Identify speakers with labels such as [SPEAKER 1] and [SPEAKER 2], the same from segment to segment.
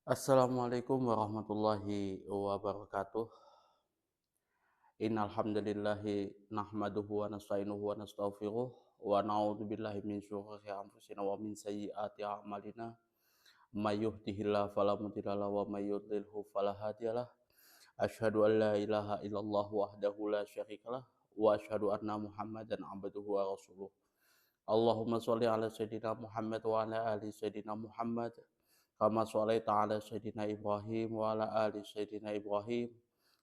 [SPEAKER 1] Assalamualaikum warahmatullahi wabarakatuh. Innal hamdalillahi nahmaduhu wa nasta'inuhu wa nastaghfiruh wa na'udzu billahi min syururi anfusina wa min sayyiati a'malina. May yahdihillahu fala mudhillalah wa may yudlilhu fala hadiyalah. Asyhadu an la ilaha illallah wahdahu la syarikalah wa asyhadu anna Muhammadan abduhu wa rasuluh. Allahumma sholli ala sayyidina Muhammad wa ala ali sayyidina Muhammad kama sholaita ala sayyidina Ibrahim wa ala ali sayyidina Ibrahim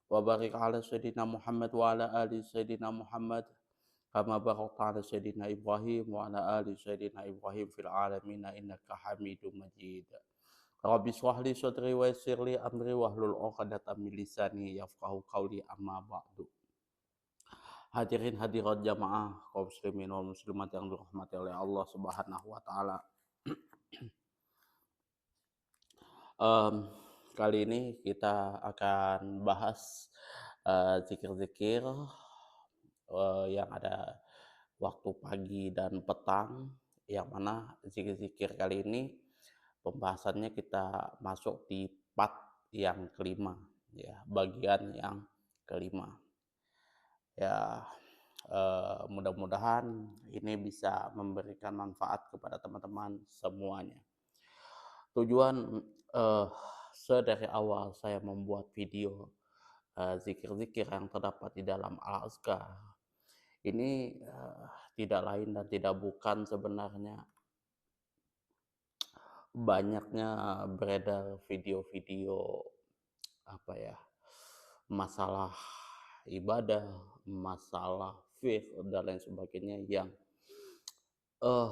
[SPEAKER 1] wa barik ala sayyidina Muhammad wa ala ali sayyidina Muhammad kama barakta ala sayyidina Ibrahim wa ala ali sayyidina Ibrahim fil alamin innaka Hamidum Majid. Rabbi shrah li sadri wa yassir li amri wahlul 'uqdatam min lisani yafqahu qawli amma ba'du. Hadirin hadirat jamaah kaum muslimin wal muslimat yang dirahmati oleh Allah Subhanahu wa taala. Kali ini kita akan bahas zikir-zikir yang ada waktu pagi dan petang, yang mana zikir-zikir kali ini pembahasannya kita masuk di part yang kelima, ya, bagian yang kelima. Ya, mudah-mudahan ini bisa memberikan manfaat kepada teman-teman semuanya. Tujuan sedari awal saya membuat video zikir-zikir yang terdapat di dalam Al-Azkar ini tidak lain dan tidak bukan sebenarnya banyaknya beredar video-video apa ya, masalah ibadah, masalah fiqh dan lain sebagainya yang eh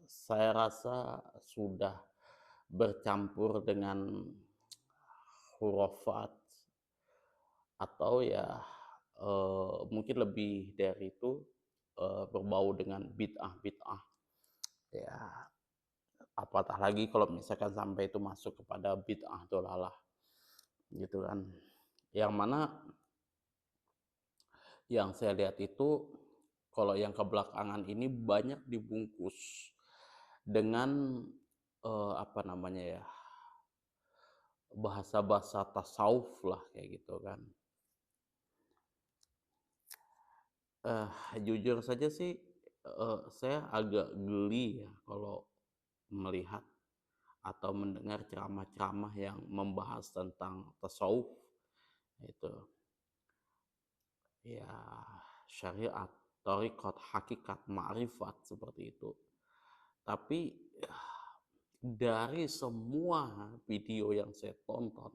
[SPEAKER 1] saya rasa sudah bercampur dengan khurafat atau ya mungkin lebih dari itu berbau dengan bid'ah-bid'ah. Ya, apatah lagi kalau misalkan sampai itu masuk kepada bid'ah dolalah gitu kan. Yang mana yang saya lihat itu kalau yang kebelakangan ini banyak dibungkus dengan apa namanya ya, bahasa-bahasa tasawuf lah kayak gitu kan. Jujur saja sih saya agak geli ya kalau melihat atau mendengar ceramah-ceramah yang membahas tentang tasawuf itu ya, syariat, thariqat, hakikat, ma'rifat seperti itu. Tapi dari semua video yang saya tonton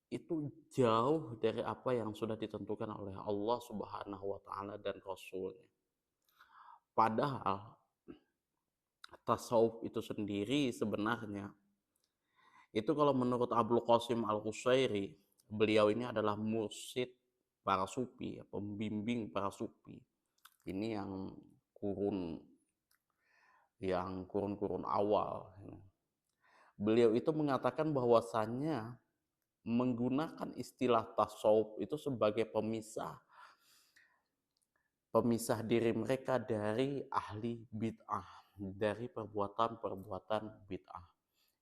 [SPEAKER 1] itu jauh dari apa yang sudah ditentukan oleh Allah Subhanahu wa taala dan Rasulnya. Padahal tasawuf itu sendiri sebenarnya itu kalau menurut Abdul Qasim Al-Qushairi, beliau ini adalah mursyid para sufi, ya, pembimbing para sufi. Ini yang kurun-kurun awal. Beliau itu mengatakan bahwasannya menggunakan istilah tasawuf itu sebagai pemisah diri mereka dari ahli bid'ah, dari perbuatan-perbuatan bid'ah.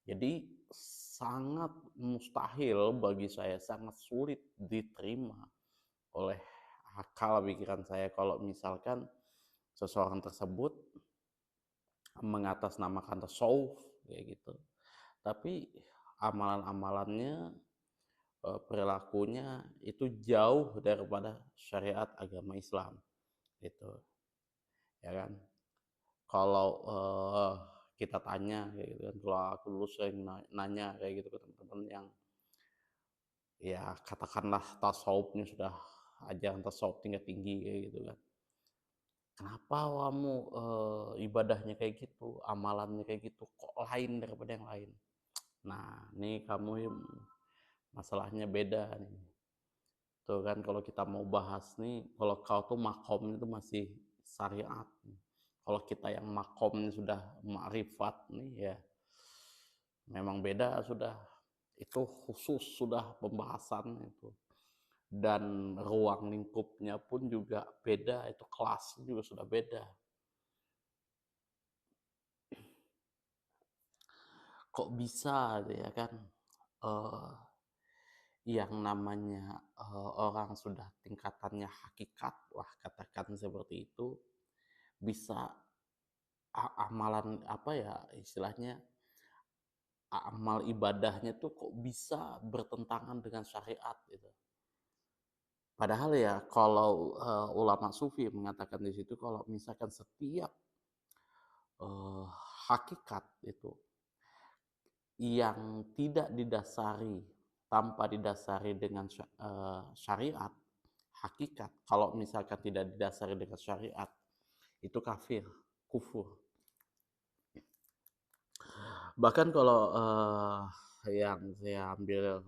[SPEAKER 1] Jadi sangat mustahil bagi saya, sangat sulit diterima oleh akal pikiran saya kalau misalkan seseorang tersebut mengatasnamakan tasawuf kayak gitu. Tapi amalan-amalannya, perilakunya itu jauh daripada syariat agama Islam gitu, ya kan. Kalau kita tanya kayak gitu kan, kalau aku dulu sering nanya kayak gitu ke teman-teman yang ya katakanlah tasawufnya sudah ajaran tasawuf tingkat tinggi kayak gitu kan. Kenapa kamu ibadahnya kayak gitu, amalannya kayak gitu, kok lain daripada yang lain? Nah, ini kamu masalahnya beda nih. Tuh kan kalau kita mau bahas nih, kalau kau tuh makomnya tuh masih syariat. Kalau kita yang makomnya sudah ma'rifat nih ya, memang beda sudah. Itu khusus sudah pembahasan itu. Dan ruang lingkupnya pun juga beda, itu kelas juga sudah beda. kok bisa ya kan, eee, yang namanya, orang sudah tingkatannya hakikat, wah katakan seperti itu, bisa amalan apa ya, istilahnya, amal ibadahnya tuh kok bisa bertentangan dengan syariat gitu. Padahal ya kalau, ulama sufi mengatakan di situ kalau misalkan setiap, eee, hakikat itu yang tidak didasari tanpa didasari dengan syariat, hakikat, kalau misalkan tidak didasari dengan syariat, itu kafir, kufur. Bahkan kalau, yang saya ambil,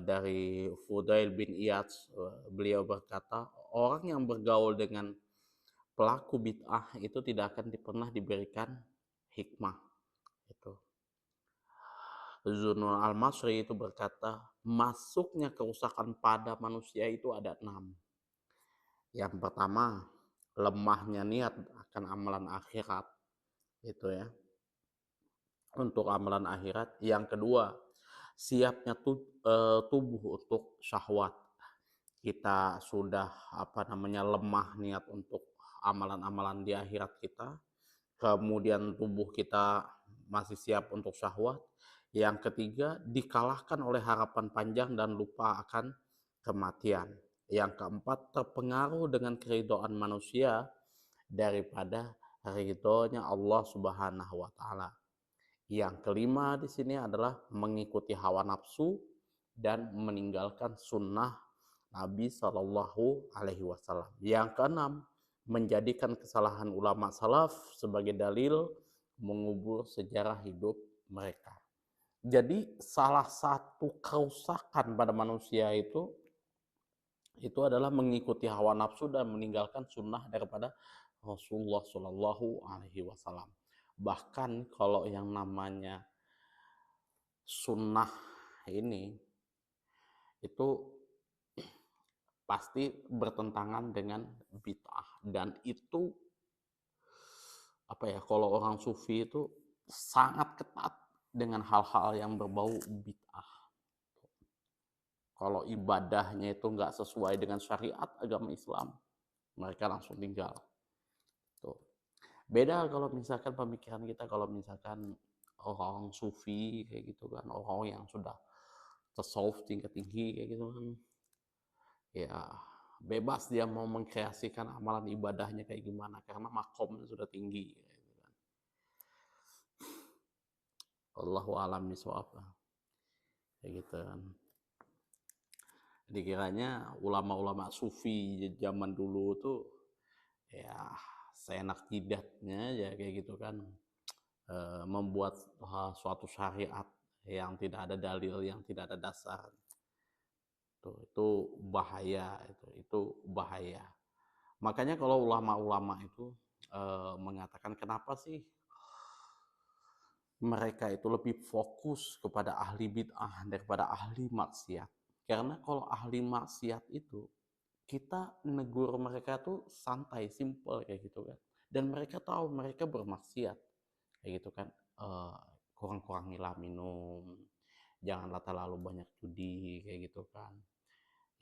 [SPEAKER 1] dari Fudail bin Iyad, beliau berkata, orang yang bergaul dengan pelaku bid'ah itu tidak akan pernah diberikan hikmah, itu. Zunun al-Masri itu berkata, masuknya kerusakan pada manusia itu ada 6. Yang pertama, lemahnya niat akan amalan akhirat, itu ya, untuk amalan akhirat. Yang kedua, siapnya tubuh untuk syahwat. Kita sudah lemah niat untuk amalan-amalan di akhirat kita, kemudian tubuh kita masih siap untuk syahwat. Yang ketiga, dikalahkan oleh harapan panjang dan lupa akan kematian. Yang keempat, terpengaruh dengan keridhaan manusia daripada ridhonya Allah Subhanahu wa taala. Yang kelima di sini adalah mengikuti hawa nafsu dan meninggalkan sunnah Nabi Shallallahu Alaihi Wasallam. Yang keenam, menjadikan kesalahan ulama salaf sebagai dalil mengubur sejarah hidup mereka. Jadi salah satu kerusakan pada manusia itu adalah mengikuti hawa nafsu dan meninggalkan sunnah daripada Rasulullah Shallallahu Alaihi Wasallam. Bahkan kalau yang namanya sunnah ini itu pasti bertentangan dengan bid'ah, dan itu kalau orang sufi itu sangat ketat dengan hal-hal yang berbau bid'ah. Kalau ibadahnya itu nggak sesuai dengan syariat agama Islam, mereka langsung tinggal. Tuh. Beda kalau misalkan pemikiran kita, kalau misalkan orang sufi kayak gitu kan, orang yang sudah tasawuf tingkat tinggi kayak gitu kan, ya bebas dia mau mengkreasikan amalan ibadahnya kayak gimana karena makomnya sudah tinggi gitu kan. Allahu a'lam bishawab kayak gitu kan. Dikiranya ulama-ulama sufi zaman dulu tuh ya seenak jidatnya ya kayak gitu kan, membuat suatu syariat yang tidak ada dalil, yang tidak ada dasar. Itu bahaya, itu bahaya. Makanya kalau ulama-ulama itu mengatakan kenapa sih mereka itu lebih fokus kepada ahli bid'ah daripada ahli maksiat. Karena kalau ahli maksiat itu kita negur mereka tuh santai, simple kayak gitu kan. Dan mereka tahu mereka bermaksiat kayak gitu kan. Eh, kurang-kurangilah minum, janganlah terlalu banyak judi kayak gitu kan.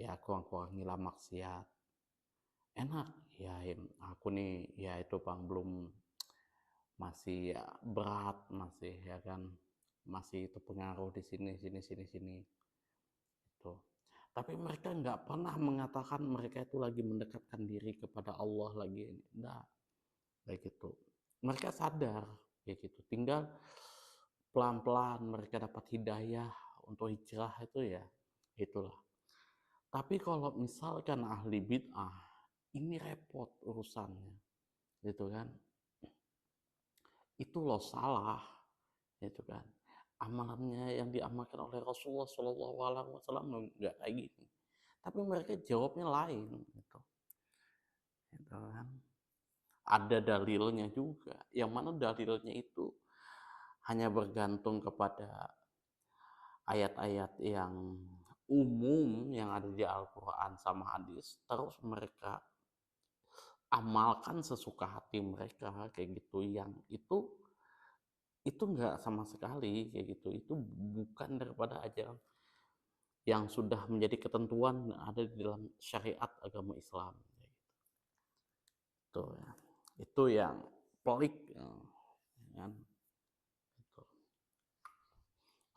[SPEAKER 1] Ya kurang-kurangilah maksiat. Enak ya, aku nih ya itu bang belum, masih ya, berat masih ya kan, masih terpengaruh di sini sini sini sini itu. Tapi mereka nggak pernah mengatakan mereka itu lagi mendekatkan diri kepada Allah lagi, enggak kayak gitu. Mereka sadar kayak gitu, tinggal pelan-pelan mereka dapat hidayah untuk hijrah itu ya itulah. Tapi kalau misalkan ahli bid'ah ini repot urusannya gitu kan, itu loh salah itu kan, amalannya yang diamalkan oleh Rasulullah Shallallahu Alaihi Wasallam nggak kayak gini, tapi mereka jawabnya lain gitu, gitu kan. Ada dalilnya juga, yang mana dalilnya itu hanya bergantung kepada ayat-ayat yang umum yang ada di Al-Quran sama hadis, terus mereka amalkan sesuka hati mereka kayak gitu, yang itu Itu enggak sama sekali kayak gitu. Itu bukan daripada ajaran yang sudah menjadi ketentuan ada di dalam syariat agama Islam. Itu ya. Itu yang pelik kan. Gitu.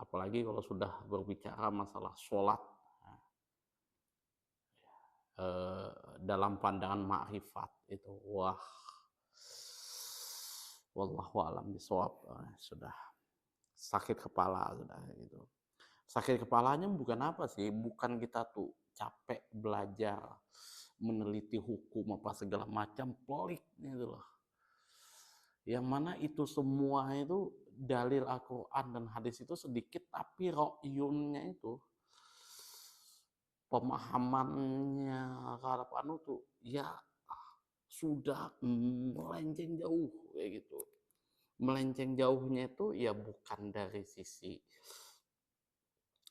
[SPEAKER 1] Apalagi kalau sudah berbicara masalah sholat dalam pandangan makrifat itu, wah, wallahu alam bisawab, sudah sakit kepala sudah gitu. Sakit kepalanya bukan apa sih, bukan kita tuh capek belajar meneliti hukum apa segala macam, pelik gitu loh. Yang mana itu semua itu dalil Al-Quran dan hadis itu sedikit, tapi ro'yunnya itu pemahamannya Arab anu tuh ya sudah melenceng jauh kayak gitu. Melenceng jauhnya itu ya bukan dari sisi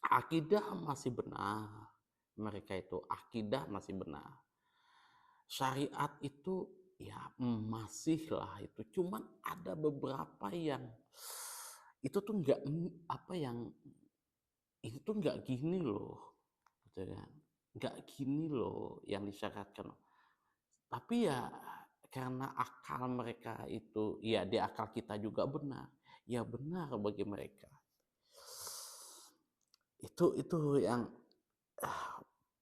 [SPEAKER 1] akidah masih benar, mereka itu akidah masih benar, syariat itu ya masih lah itu, cuman ada beberapa yang itu tuh nggak apa yang itu tuh nggak gini loh, gitu kan, nggak gini loh yang disyariatkan. Tapi ya karena akal mereka itu, ya di akal kita juga benar, ya benar bagi mereka. Itu yang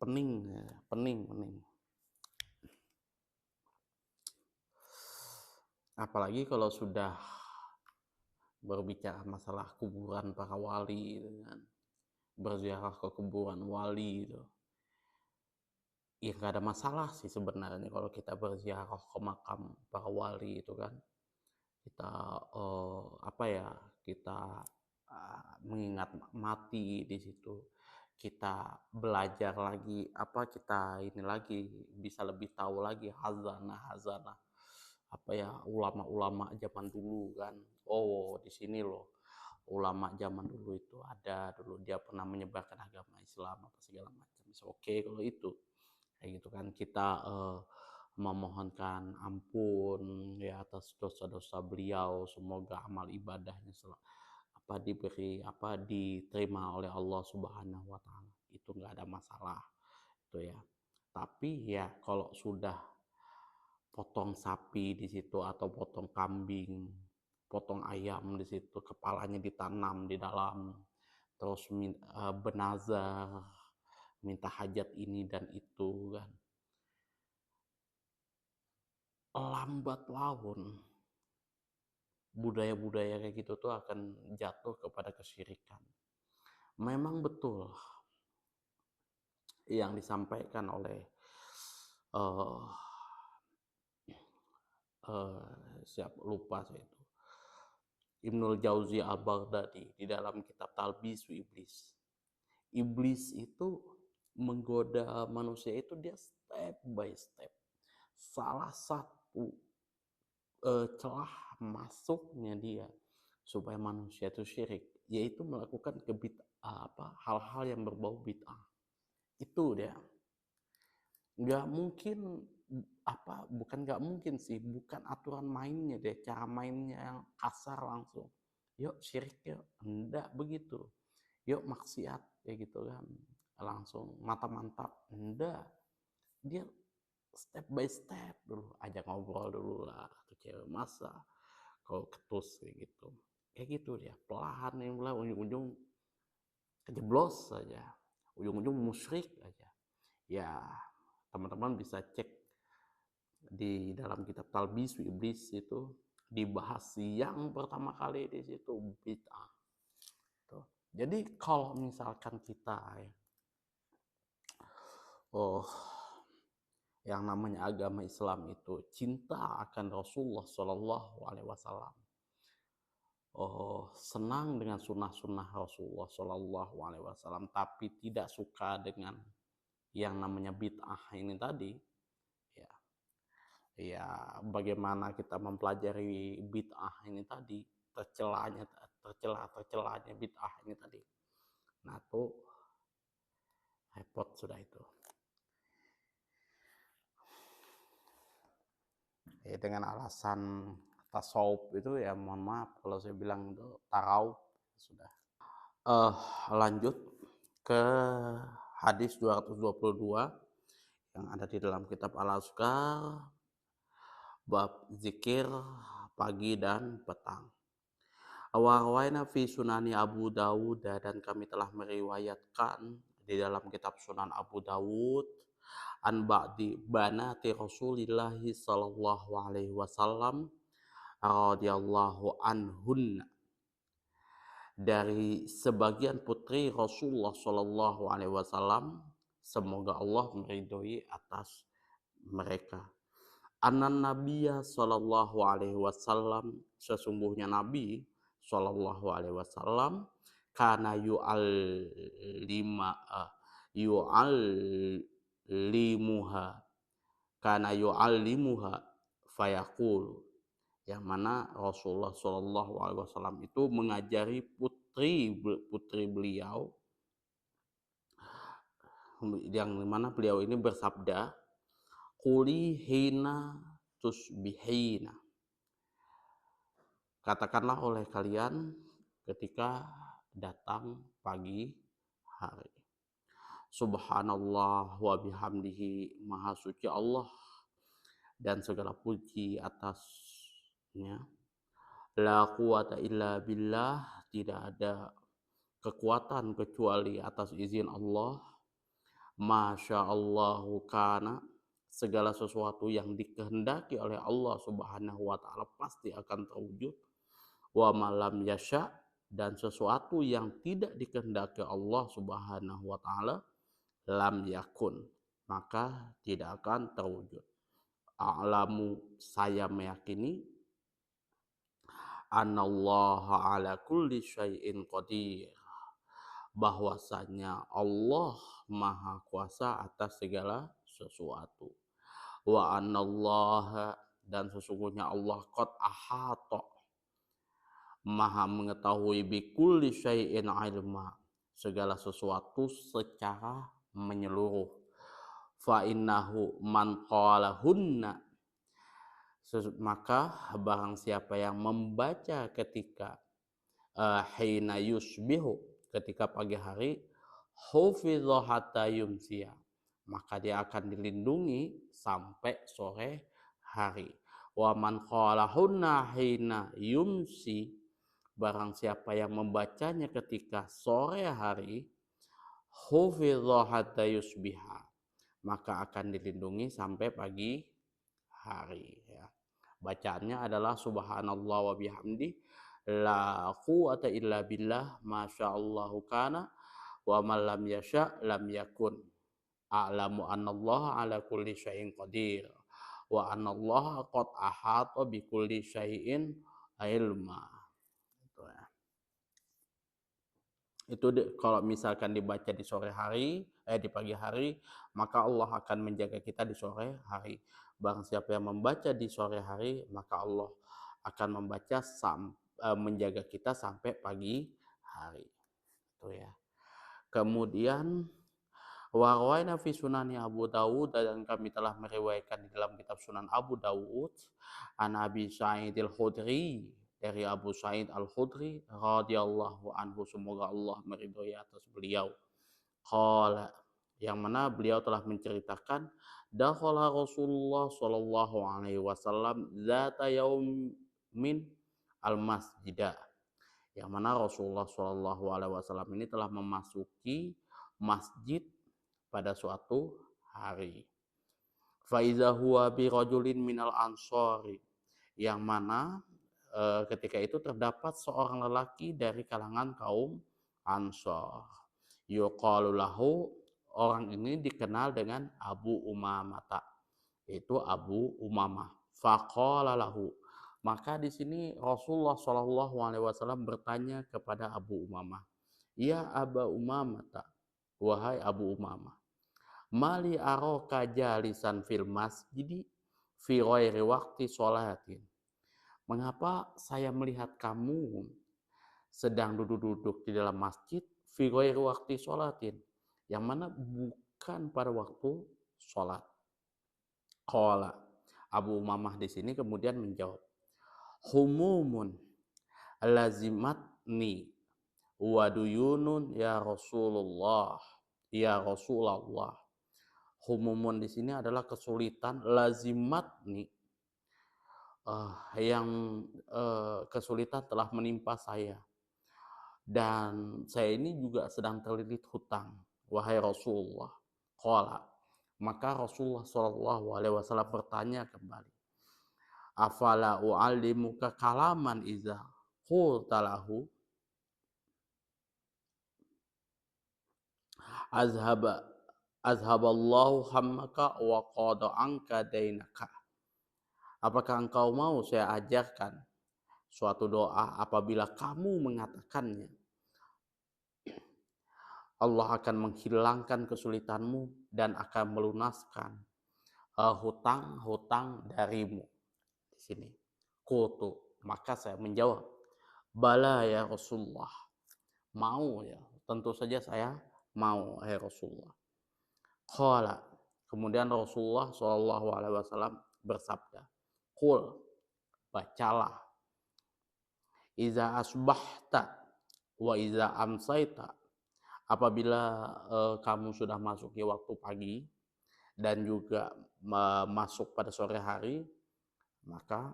[SPEAKER 1] pening, pening. Apalagi kalau sudah berbicara masalah kuburan para wali, gitu kan, berziarah ke kuburan wali itu. Ya nggak ada masalah sih sebenarnya kalau kita berziarah ke makam para wali itu kan. Kita apa ya? Kita mengingat mati di situ. Kita belajar lagi apa kita ini lagi bisa lebih tahu lagi hazanah apa ya ulama-ulama zaman dulu kan. Oh, di sini loh ulama zaman dulu itu ada dulu dia pernah menyebarkan agama Islam apa segala macam. Oke kalau itu kayak gitu kan kita memohonkan ampun ya atas dosa-dosa beliau, semoga amal ibadahnya apa diberi apa diterima oleh Allah Subhanahu wa taala. Itu nggak ada masalah itu ya. Tapi ya kalau sudah potong sapi di situ atau potong kambing, potong ayam di situ, kepalanya ditanam di dalam, terus benazar, minta hajat ini dan itu kan. Lambat laun budaya-budaya kayak gitu tuh akan jatuh kepada kesyirikan. Memang betul yang disampaikan oleh uh, siapa lupa saya itu Ibnul Jauzi Al-Baghdadi di dalam kitab Talbisu Iblis. Iblis itu menggoda manusia itu dia step by step. Salah satu celah masuknya dia supaya manusia itu syirik, yaitu melakukan hal-hal yang berbau bid'ah. Itu dia. Nggak mungkin bukan nggak mungkin sih, bukan aturan mainnya deh, cara mainnya yang kasar langsung. Yuk syirik yuk, enggak begitu. Yuk maksiat kayak gitu kan, langsung mantap-mantap, enggak. Dia step by step dulu, ajak ngobrol dulu lah, tuh cewek masa kalau ketus kayak gitu. Kayak gitu dia, pelan yang mulai ujung-ujung kejeblos saja, ujung-ujung musyrik aja. Ya, teman-teman bisa cek di dalam kitab Talbis Iblis itu dibahas yang pertama kali di situ bid'ah. Jadi kalau misalkan kita yang namanya agama Islam itu cinta akan Rasulullah Shallallahu Alaihi Wasallam, senang dengan sunnah-sunnah Rasulullah Shallallahu Alaihi Wasallam, tapi tidak suka dengan yang namanya bid'ah ini tadi, ya, ya bagaimana kita mempelajari bid'ah ini tadi, tercelanya bid'ah ini tadi. Nah tuh repot sudah itu. Dengan alasan tasawuf itu ya mohon maaf kalau saya bilang itu tarau sudah. Lanjut ke hadis 222 yang ada di dalam kitab Al-Azkar bab zikir pagi dan petang. Wa fi sunani Abu Dawud, dan kami telah meriwayatkan di dalam kitab Sunan Abu Dawud an ba'di banati Rasulillah sallallahu alaihi wasallam radhiyallahu anhunna, dari sebagian putri Rasulullah sallallahu alaihi wasallam, semoga Allah meridhoi atas mereka. Anan Nabiya sallallahu alaihi wasallam, sesungguhnya Nabi sallallahu alaihi wasallam, kana yu'allimuha kana yu'allimuha fayaqul, yang mana Rasulullah sallallahu alaihi wasallam itu mengajari putri beliau, yang mana beliau ini bersabda, quli hina tusbihina, katakanlah oleh kalian ketika datang pagi hari. Subhanallah wa bihamdihi, maha suci Allah dan segala puji atasnya. La quwata illa billah, tidak ada kekuatan kecuali atas izin Allah. Masya Allahu kana, segala sesuatu yang dikehendaki oleh Allah subhanahu wa ta'ala pasti akan terwujud. Wa malam yasha, dan sesuatu yang tidak dikehendaki Allah subhanahu wa ta'ala lam yakun, maka tidak akan terwujud. A'lamu, saya meyakini, anallaha ala kulli syai'in qadir, bahwasanya Allah maha kuasa atas segala sesuatu. Wa anallaha, dan sesungguhnya Allah qad ahata, maha mengetahui, bikulli syai'in ilma, segala sesuatu secara menyeluruh. Fa innahu man qalahunna, maka barang siapa yang membaca ketika hina yusbihu, ketika pagi hari, hufidha hatta yumsiya, maka dia akan dilindungi sampai sore hari. Wa man qalahunna hina yumsi, barang siapa yang membacanya ketika sore hari, hufidha hatta yusbiha, maka akan dilindungi sampai pagi hari ya. Bacaannya adalah subhanallah wa bihamdi, la quwata illa billah, masyaallahu kana, wa man lam yasha lam yakun, a'lamu anallaha ala kulli syai'in qadir, wa anallaha qad ahata bi kulli syai'in ilma. Itu kalau misalkan dibaca di sore hari, di pagi hari, maka Allah akan menjaga kita di sore hari. Barang siapa yang membaca di sore hari, maka Allah akan menjaga kita sampai pagi hari. Itu ya. Kemudian wa fi sunani Abu Dawud, dan kami telah meriwayatkan di dalam kitab Sunan Abu Dawud, an Abi Sa'id al-Khudri, dari Abu Sa'id al-Khudri radhiyallahu anhu, semoga Allah meridhoi atas beliau. Qala, yang mana beliau telah menceritakan, dakhala Rasulullah sallallahu alaihi wasallam zata yaumin al-masjidah, yang mana Rasulullah sallallahu alaihi wasallam ini telah memasuki masjid pada suatu hari. Fa iza huwa bi rajulin minal ansari, yang mana ketika itu terdapat seorang lelaki dari kalangan kaum Ansor. Yuqalu lahu, orang ini dikenal dengan Abu Umamah, itu Abu Umamah. Faqala lahu, maka di sini Rasulullah Shallallahu alaihi wasallam bertanya kepada Abu Umamah, ya Aba Umamah, wahai Abu Umamah, mali aroka jalisan fil masjidi fi ghairi waqti sholatin, mengapa saya melihat kamu sedang duduk-duduk di dalam masjid fi ghairi waqti sholatin, yang mana bukan pada waktu sholat. Qala, Abu Umamah di sini kemudian menjawab, humumun lazimatni wa duyunun ya Rasulullah, ya Rasulullah. Humumun di sini adalah kesulitan, lazimatni yang kesulitan telah menimpa saya, dan saya ini juga sedang terlilit hutang, wahai Rasulullah. Qala, maka Rasulullah Shallallahu Alaihi Wasallam bertanya kembali, afala u'allimuka kalaman iza qultalahu azhaba azhaballahu hammaka wa qada anka dainaka. Apakah engkau mau saya ajarkan suatu doa apabila kamu mengatakannya, Allah akan menghilangkan kesulitanmu dan akan melunaskan hutang-hutang darimu. Di sini, qultu, maka saya menjawab, bala ya Rasulullah, mau ya, tentu saja saya mau, ya Rasulullah. Qala, kemudian Rasulullah Shallallahu Alaihi Wasallam bersabda, qul, bacalah, iza asbahta wa iza amsaita, apabila kamu sudah masuki waktu pagi dan juga masuk pada sore hari, maka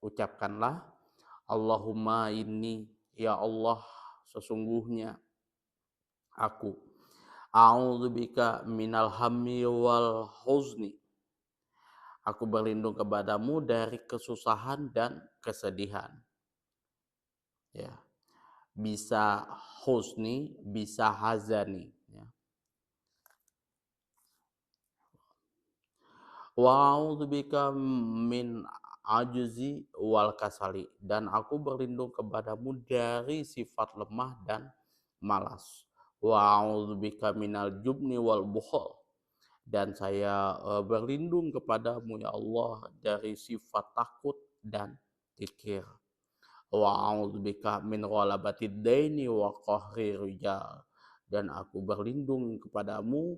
[SPEAKER 1] ucapkanlah, Allahumma inni, ya Allah, sesungguhnya aku, a'udzubika minal hammi wal huzni, aku berlindung kepadamu dari kesusahan dan kesedihan. Ya, bisa husni, bisa hazani. Ya. Wa a'udzubika min ajzi wal kasali, dan aku berlindung kepadamu dari sifat lemah dan malas. Wa a'udzubika minal jubni wal bukhul, dan saya berlindung kepadamu ya Allah dari sifat takut dan kikir. Wa a'udzubika min ghalabatid daini wa qahri rijal, dan aku berlindung kepadamu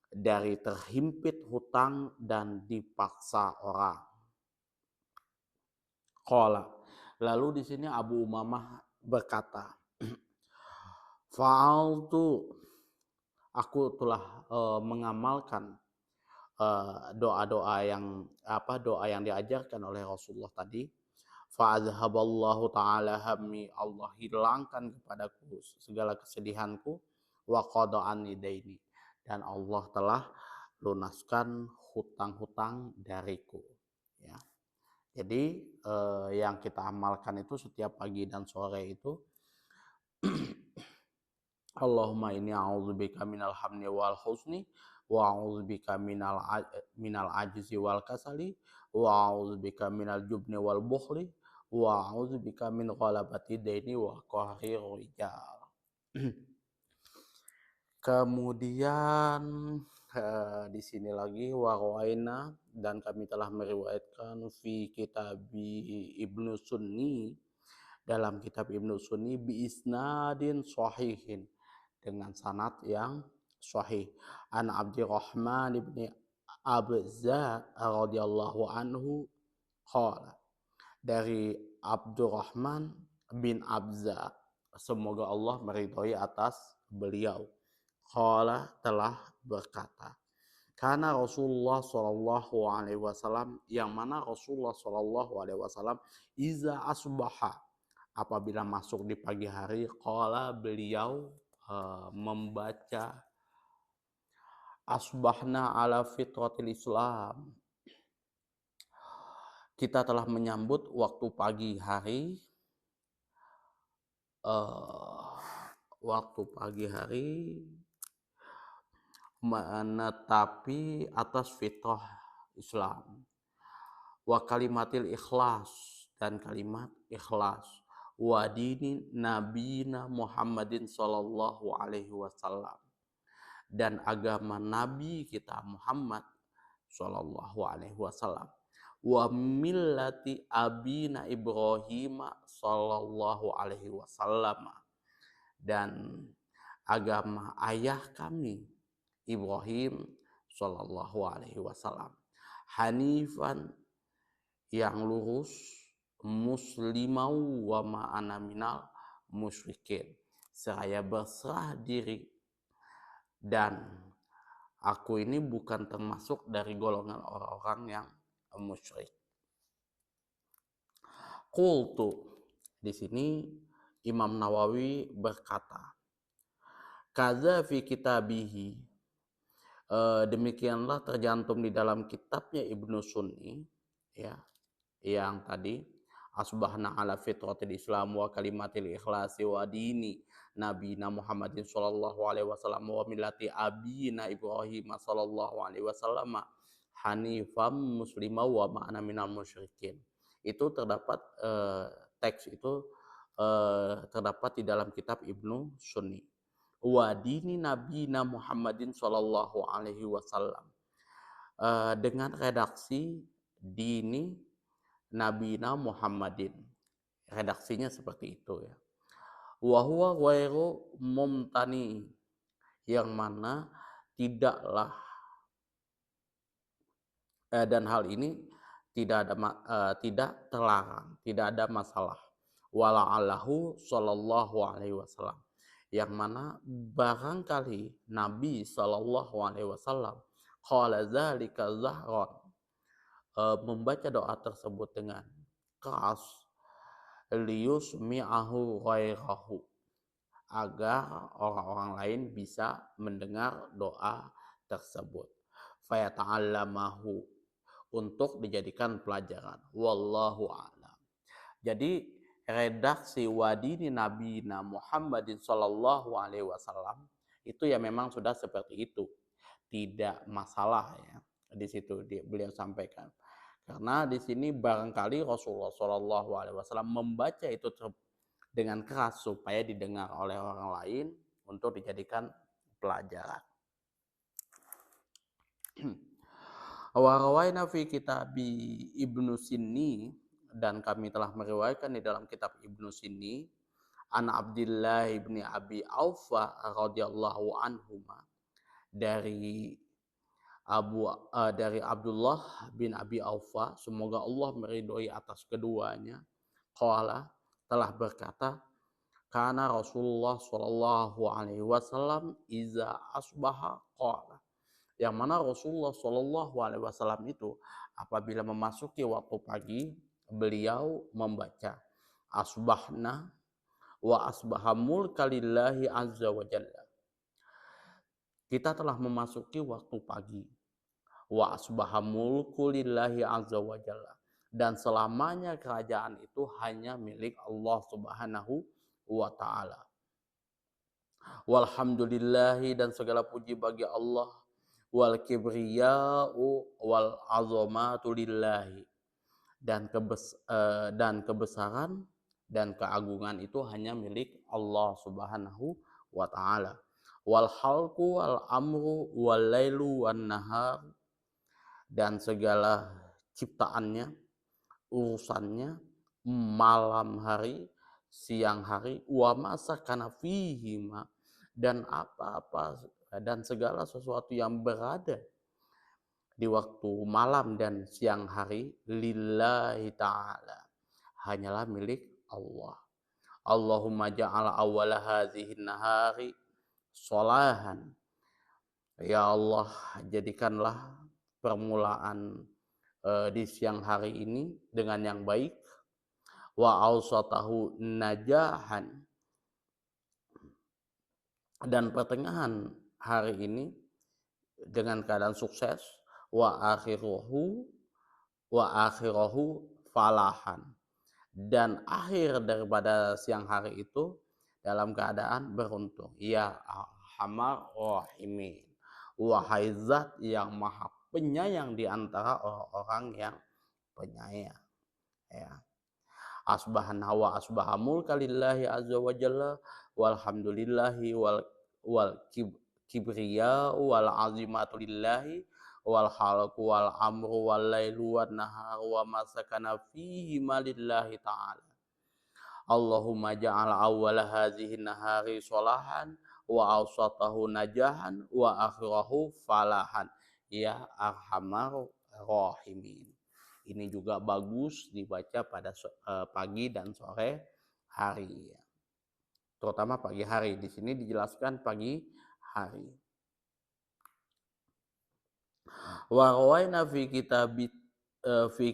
[SPEAKER 1] dari terhimpit hutang dan dipaksa orang. Qala, lalu di sini Abu Umamah berkata, fa'altu, aku telah mengamalkan doa-doa yang diajarkan oleh Rasulullah tadi. Fa'azhaballahu ta'ala hammi, Allah hilangkan kepadaku segala kesedihanku, wa qada'ani daini, dan Allah telah lunaskan hutang-hutang dariku. Ya. Jadi yang kita amalkan itu setiap pagi dan sore itu, Allahumma inni a'udzubika minal hamni wal husni, wa a'udzubika minal ajzi wal kasali, wa a'udzubika minal jubni wal bukhli, wa a'udzubika min ghalabati daini wa qahri rijal. Kemudian di sini lagi, warawaina, dan kami telah meriwayatkan fi kitab Ibnu Sunni, dalam kitab Ibnu Sunni, bi isnadin sahihin, dengan sanad yang sahih, an Abdurrahman ibni Abza radhiyallahu anhu qala, dari Abdurrahman bin Abza, semoga Allah meridhoi atas beliau, qala, telah berkata, karena Rasulullah Shallallahu Alaihi Wasallam, yang mana Rasulullah Shallallahu Alaihi Wasallam, iza asbaha, apabila masuk di pagi hari, qala, beliau membaca, asbahna ala fitratil Islam, kita telah menyambut waktu pagi hari, menetapi atas fitrah Islam, wa kalimatil ikhlas, dan kalimat ikhlas, wa dini nabiyina Muhammadin sallallahu alaihi wasallam, dan agama nabi kita Muhammad sallallahu alaihi wasallam, wa millati abina Ibrahim sallallahu alaihi wasallam, dan agama ayah kami Ibrahim sallallahu alaihi wasallam, hanifan, yang lurus, muslimau wa ma'ana minal musyrikin. Saya berserah diri dan aku ini bukan termasuk dari golongan orang-orang yang musyrik. Qultu, di sini Imam Nawawi berkata, kaza fi kitabihi, demikianlah tercantum di dalam kitabnya Ibnu Sunni, ya, yang tadi asbahna ala fitratil Islam wa kalimatil ikhlasi wa dini nabina Muhammadin sallallahu alaihi wasallam wa millati abina Ibrahim sallallahu alaihi wasallam hanifam muslima wa ma'ana minal musyrikin. Itu terdapat teks itu terdapat di dalam kitab Ibnu Sunni. Wa dini nabina Muhammadin sallallahu alaihi wasallam, dengan redaksi dini nabina Muhammadin, redaksinya seperti itu ya. Wa huwa ghairu mumtani, yang mana tidaklah dan hal ini tidak terlarang, tidak ada masalah. Wala'allahu sallallahu alaihi wasallam, yang mana barangkali Nabi sallallahu alaihi wasallam qala dzalika zahran, membaca doa tersebut dengan keras, liyusmi'ahu ghairahu, agar orang-orang lain bisa mendengar doa tersebut, fayata'allamahu, untuk dijadikan pelajaran. Wallahu a'lam. Jadi redaksi wadini nabina Muhammadin sallallahu alaihi wasallam itu ya memang sudah seperti itu, tidak masalah ya. Di situ beliau sampaikan, karena di sini barangkali Rasulullah sallallahu alaihi wasallam membaca itu dengan keras supaya didengar oleh orang lain untuk dijadikan pelajaran. Wa rawaina fi kitab Ibnu Sinni, dan kami telah meriwayatkan di dalam kitab Ibnu Sinni, an Abdullah bin Abi Aufa radhiyallahu anhuma, dari Abdullah bin Abi Aufa, semoga Allah meridhoi atas keduanya, qala, telah berkata, kana Rasulullah sallallahu alaihi wasallam iza asbaha qala, yang mana Rasulullah sallallahu alaihi wasallam itu apabila memasuki waktu pagi, beliau membaca asbahna wa asbaha mulka lillahi azza wa jalla. Kita telah memasuki waktu pagi, wa asbaha mulku lillahi azza wa jalla, dan selamanya kerajaan itu hanya milik Allah subhanahu wa ta'ala. Walhamdulillahi, dan segala puji bagi Allah, wal kibriya'u wal azamatu lillahi, dan kebesaran dan keagungan itu hanya milik Allah subhanahu wa ta'ala. Wal khalqu wal amru wal lailu wan nahar, dan segala ciptaannya, urusannya, malam hari, siang hari, wa masakana fihima, dan apa-apa dan segala sesuatu yang berada di waktu malam dan siang hari, lillahi ta'ala, hanyalah milik Allah. Allahumma ja'ala awwala hadhihi nahari sholahan, ya Allah, jadikanlah permulaan di siang hari ini dengan yang baik, wa awsatahu najahan, dan pertengahan hari ini dengan keadaan sukses, wa akhirahu falahan, dan akhir daripada siang hari itu dalam keadaan beruntung. Ya Arhamar Rahimin, wahai Zat yang Maha Penyayang di antara orang-orang yang penyayang. Ya. Asbahna wa asbaha mulka lillahi azza wa jalla, walhamdulillahi wal kibriya wal azimatu lillahi, wal khalqu wal amru wal lailu wan nahar wa masakana fihi malillahi ta'ala. Allahumma ja'al awwala hadhihi nahari sholahan, wa awsatahu najahan, wa akhirahu falahan, ya Arhamar Rahimin. Ini juga bagus dibaca pada pagi dan sore hari. Terutama pagi hari. Di sini dijelaskan pagi hari. Wa rawaina fi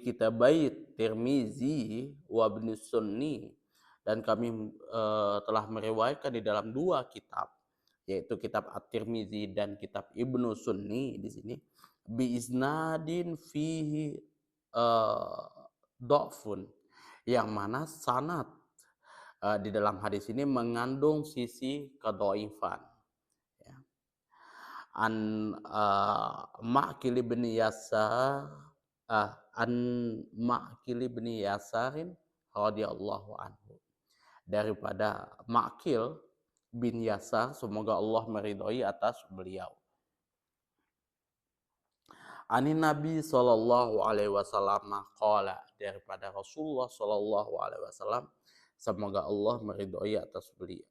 [SPEAKER 1] kitabait Tirmizi wa Ibnu Sunni, dan kami telah meriwayatkan di dalam dua kitab, yaitu kitab At-Tirmizi dan kitab Ibnu Sunni di sini, bi isnadin fihi dhafun, yang mana sanad di dalam hadis ini mengandung sisi kedhaifan. An Ma'qil bin Yasar an Ma'qil bin Yasarin radhiyallahu anhu, daripada Ma'qil bin Yasar, semoga Allah meridhoi atas beliau. Anin Nabi sallallahu alaihi wasallam qala, daripada Rasulullah sallallahu alaihi wasallam, semoga Allah meridhoi atas beliau,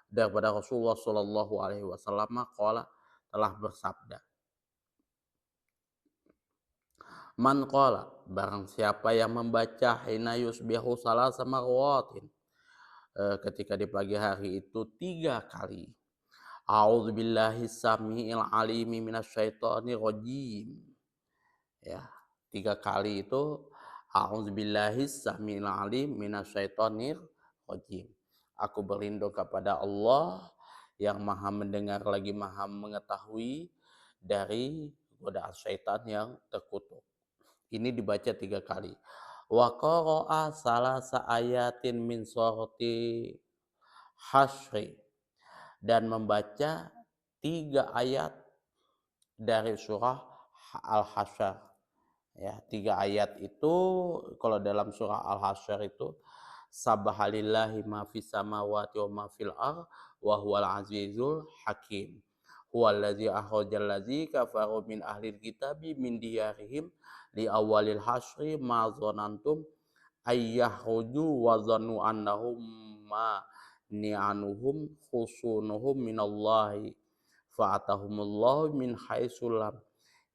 [SPEAKER 1] daripada Rasulullah sallallahu alaihi wasallam qala, telah bersabda, man qala, barang siapa yang membaca hina yusbihu salasa marwatin, ketika di pagi hari itu 3 kali, a'udzubillahi samiil alimi minasyaitonir rajim, ya, 3 kali itu a'udzubillahi samiil alim minasyaitonir rajim, aku berlindung kepada Allah yang maha mendengar lagi maha mengetahui dari godaan syaitan yang terkutuk. Ini dibaca 3 kali. Wa qara'a salasa ayatin min surati Hasyr, dan membaca 3 ayat dari surah Al-Hasyr. Ya, 3 ayat itu kalau dalam surah Al-Hasyr itu sabahalillahi ma fis samawati wa ma fil ardh wa huwal azizul hakim. Huwallazi akhrajal ladzi kafaru min ahlil kitabi min diyarihim li awalil hasyri ma dzanantum ayyahruju wa zannu annahum ma ni'anuhum khusunuhum minallahi fa'atahumullahu min haitsu lam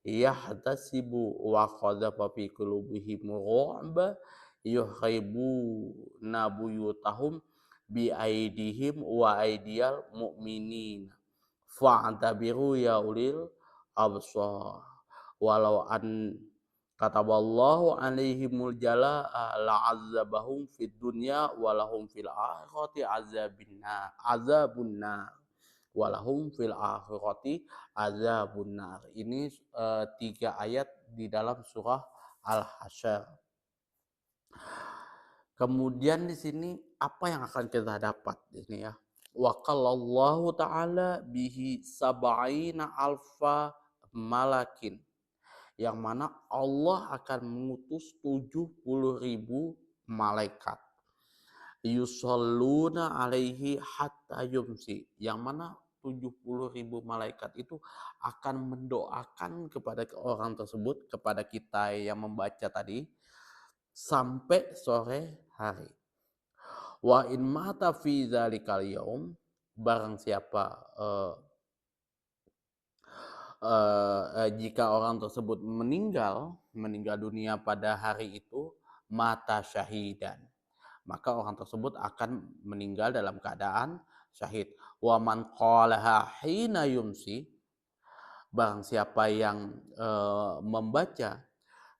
[SPEAKER 1] yahtasibu wa qadhafa fi qulubihim ru'ba yuhribuna buyutahum bi aidihim wa aidiyal mu'minin fa'tabiru ya ulil absar walau an kataballahu alaihimul jalaa la'azzabahum fid dunya walahum fil akhirati azabun nar walahum fil akhirati azabun nar. Ini 3 ayat di dalam surah Al-Hasyr. Kemudian di sini apa yang akan kita dapat di sini ya? Wa qallallahu ta'ala bihi sab'ina alfa malakin, yang mana Allah akan mengutus 70.000 malaikat. Yusalluna alaihi hatta yumsi, yang mana 70.000 malaikat itu akan mendoakan kepada orang tersebut, kepada kita yang membaca tadi, sampai sore hari. Wa in mata fi dzalikal yaum, barang siapa jika orang tersebut meninggal dunia pada hari itu, mata syahidan, maka orang tersebut akan meninggal dalam keadaan syahid. Wa man qalaha hina yumsi, barang siapa yang membaca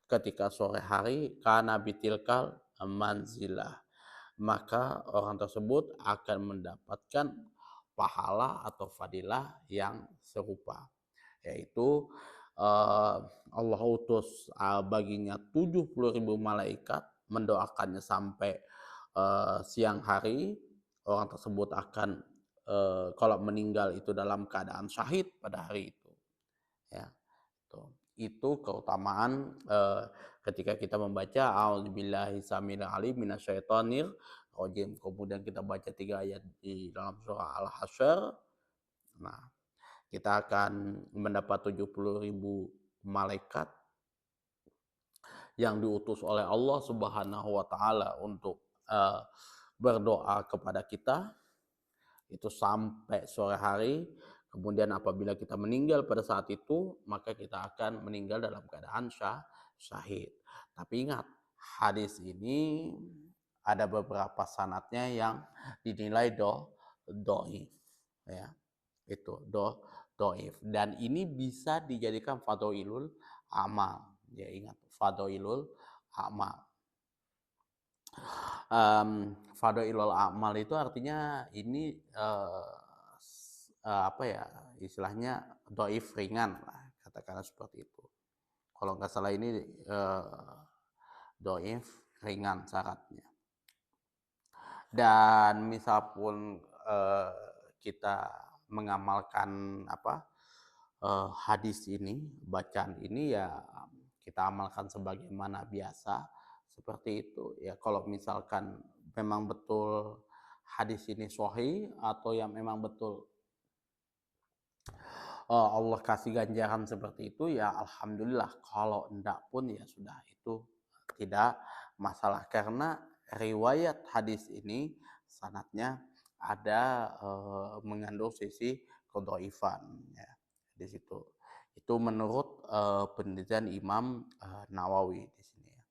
[SPEAKER 1] ketika sore hari, kana bitilkal manzilah, maka orang tersebut akan mendapatkan pahala atau fadilah yang serupa, yaitu Allah utus baginya 70.000 malaikat mendoakannya sampai siang hari. Orang tersebut akan kalau meninggal itu dalam keadaan syahid pada hari itu, ya. Itu keutamaan ketika kita membaca a'udzubillahi samil alim minasyaitonir rajim. Kemudian kita baca 3 ayat di dalam surah Al-Hasyr. Nah, kita akan mendapat 70.000 malaikat yang diutus oleh Allah Subhanahu wa taala untuk berdoa kepada kita itu sampai sore hari. Kemudian apabila kita meninggal pada saat itu, maka kita akan meninggal dalam keadaan syahid. Tapi ingat, hadis ini ada beberapa sanadnya yang dinilai doif, ya, itu doif. Dan ini bisa dijadikan fadhailul amal. Ya ingat, fadhailul amal. Fadhailul amal itu artinya ini apa ya, istilahnya doif ringan lah, katakanlah seperti itu. Kalau nggak salah ini doif ringan syaratnya. Dan misal pun kita mengamalkan hadis ini, bacaan ini ya kita amalkan sebagaimana biasa seperti itu. Ya kalau misalkan memang betul hadis ini sahih atau yang memang betul Allah kasih ganjaran seperti itu ya alhamdulillah. Kalau enggak pun ya sudah, itu tidak masalah karena riwayat hadis ini sanadnya ada mengandung sisi kedhaifan ya di situ. Itu menurut penelitian Imam Nawawi di sini ya.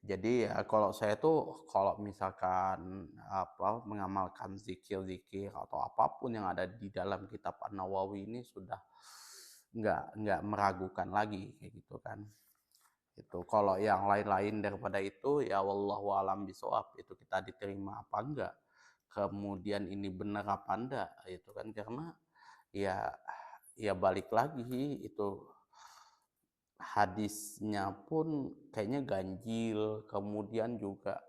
[SPEAKER 1] Jadi ya kalau saya tuh kalau misalkan mengamalkan zikir-zikir atau apapun yang ada di dalam kitab An-Nawawi ini sudah nggak meragukan lagi kayak gitu kan. Itu kalau yang lain-lain daripada itu ya wallahu alam bisawab, itu kita diterima apa enggak. Kemudian ini benar apa enggak itu kan, karena ya balik lagi itu hadisnya pun kayaknya ganjil, kemudian juga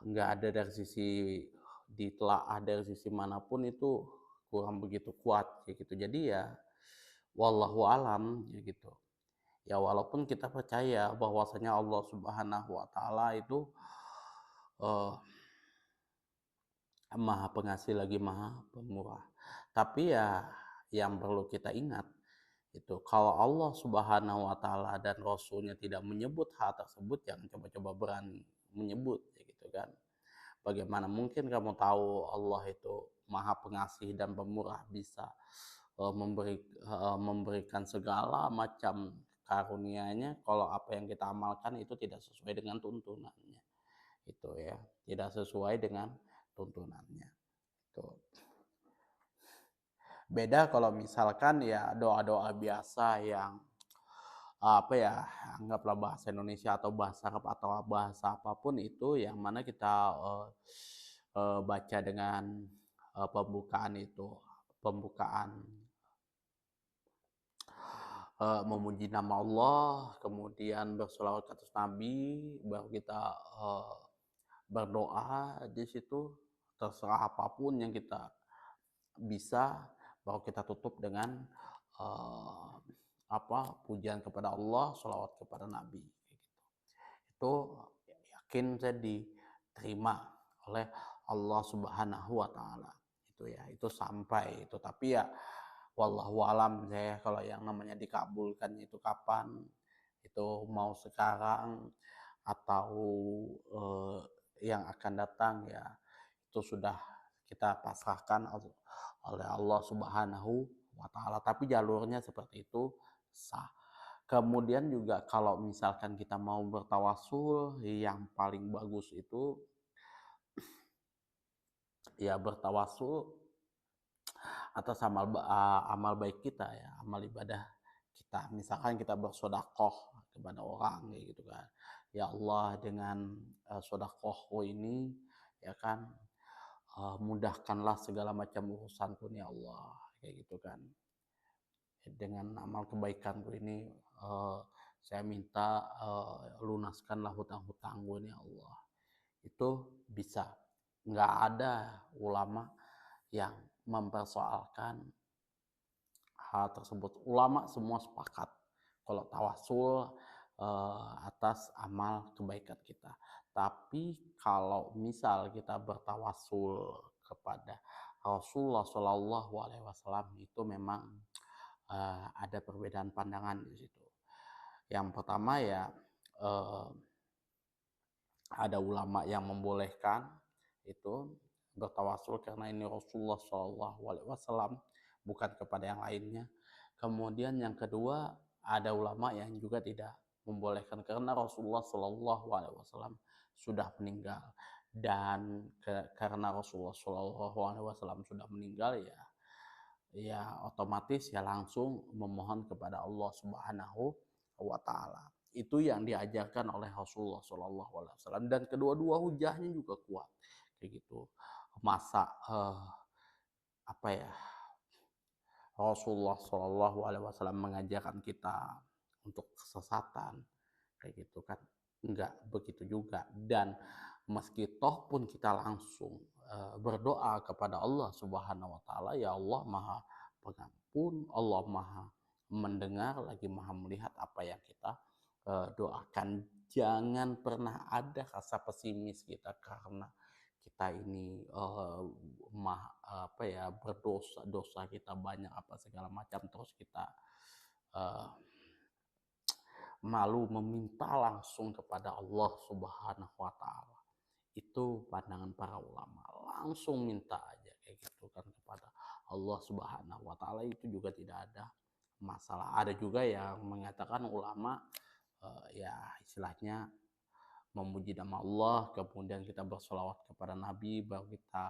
[SPEAKER 1] nggak ada dari sisi ditelaah dari sisi manapun itu kurang begitu kuat kayak gitu. Jadi ya wallahu alam ya gitu. Ya walaupun kita percaya bahwasanya Allah Subhanahu wa taala itu uh, Maha Pengasih lagi Maha Pemurah. Tapi ya yang perlu kita ingat itu kalau Allah Subhanahu wa taala dan rasulnya tidak menyebut hal tersebut, jangan coba-coba berani menyebut ya gitu kan. Bagaimana mungkin kamu tahu Allah itu Maha Pengasih dan Pemurah bisa memberikan segala macam karunia-Nya kalau apa yang kita amalkan itu tidak sesuai dengan tuntunannya. Itu ya, tidak sesuai dengan tuntunannya. Itu. Beda kalau misalkan ya doa-doa biasa yang anggaplah bahasa Indonesia atau bahasa Arab atau bahasa apapun itu yang mana kita baca dengan pembukaan memuji nama Allah, kemudian bersolawat ke atas Nabi, baru kita berdoa di situ, terserah apapun yang kita bisa, baru kita tutup dengan pujian kepada Allah, sholawat kepada Nabi. Itu yakin saya diterima oleh Allah Subhanahu wa taala. Itu ya, itu sampai itu. Tapi ya wallahu alam, saya kalau yang namanya dikabulkan itu kapan, itu mau sekarang atau yang akan datang ya itu sudah kita pasrahkan oleh Allah Subhanahu wa taala. Tapi jalurnya seperti itu sah. Kemudian juga kalau misalkan kita mau bertawasul, yang paling bagus itu ya bertawasul atas amal baik kita ya, amal ibadah kita. Misalkan kita bersedekah kepada orang kayak gitu kan. Ya Allah, dengan sedekahku ini ya kan mudahkanlah segala macam urusanku nih Allah kayak gitu kan. Dengan amal kebaikanku ini saya minta lunaskanlah hutang-hutangku nih Allah. Itu bisa. Nggak ada ulama yang mempersoalkan hal tersebut. Ulama semua sepakat kalau tawasul atas amal kebaikan kita. Tapi kalau misal kita bertawasul kepada Rasulullah Shallallahu Alaihi Wasallam, itu memang ada perbedaan pandangan di situ. Yang pertama ya ada ulama yang membolehkan itu bertawasul karena ini Rasulullah Shallallahu Alaihi Wasallam, bukan kepada yang lainnya. Kemudian yang kedua, ada ulama yang juga tidak membolehkan karena Rasulullah Shallallahu Alaihi Wasallam sudah meninggal, dan karena Rasulullah Shallallahu Alaihi Wasallam sudah meninggal, ya otomatis ya langsung memohon kepada Allah Subhanahu wa taala. Itu yang diajarkan oleh Rasulullah Shallallahu alaihi wasallam, dan kedua-dua hujahnya juga kuat kayak gitu. Masa apa ya? Rasulullah Shallallahu alaihi wasallam mengajarkan kita untuk kesesatan kayak gitu kan, enggak begitu juga. Dan meski toh pun kita langsung berdoa kepada Allah Subhanahu wa taala, ya Allah Maha Pengampun, Allah Maha mendengar lagi Maha melihat apa yang kita doakan. Jangan pernah ada rasa pesimis kita karena kita ini apa ya, berdosa, dosa kita banyak apa segala macam, terus kita uh, malu meminta langsung kepada Allah Subhanahu wa taala. Itu pandangan para ulama. Langsung minta aja kayak gitu kan kepada Allah Subhanahu wa taala, itu juga tidak ada masalah. Ada juga yang mengatakan ulama ya istilahnya memuji nama Allah, kemudian kita bersolawat kepada Nabi, baru kita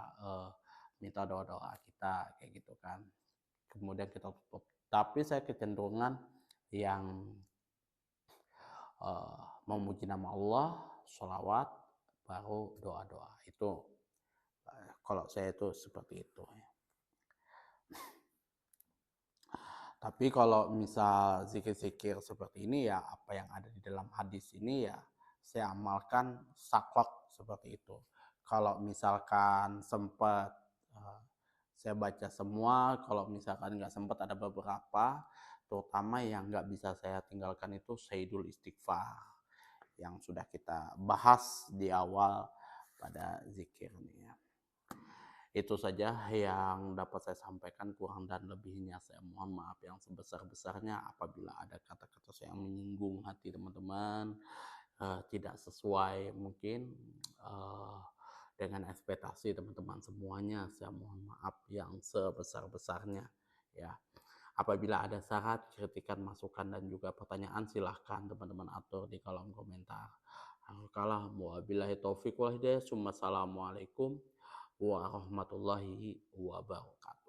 [SPEAKER 1] minta doa-doa kita kayak gitu kan. Kemudian kita tutup. Tapi saya kecenderungan yang memuji nama Allah, sholawat, baru doa-doa. Itu kalau saya itu seperti itu. Tapi kalau misal zikir-zikir seperti ini, ya apa yang ada di dalam hadis ini ya saya amalkan saklek seperti itu. Kalau misalkan sempat saya baca semua, kalau misalkan nggak sempat ada beberapa, terutama yang nggak bisa saya tinggalkan itu Sayyidul Istighfar yang sudah kita bahas di awal pada zikir ini ya. Itu saja yang dapat saya sampaikan, kurang dan lebihnya saya mohon maaf yang sebesar-besarnya apabila ada kata-kata saya yang menyinggung hati teman-teman, tidak sesuai mungkin dengan ekspektasi teman-teman semuanya. Saya mohon maaf yang sebesar-besarnya ya. Apabila ada saran, kritikan, masukan, dan juga pertanyaan, silahkan teman-teman atur di kolom komentar. Wabillahi taufiq wal hidayah. Assalamualaikum warahmatullahi wabarakatuh.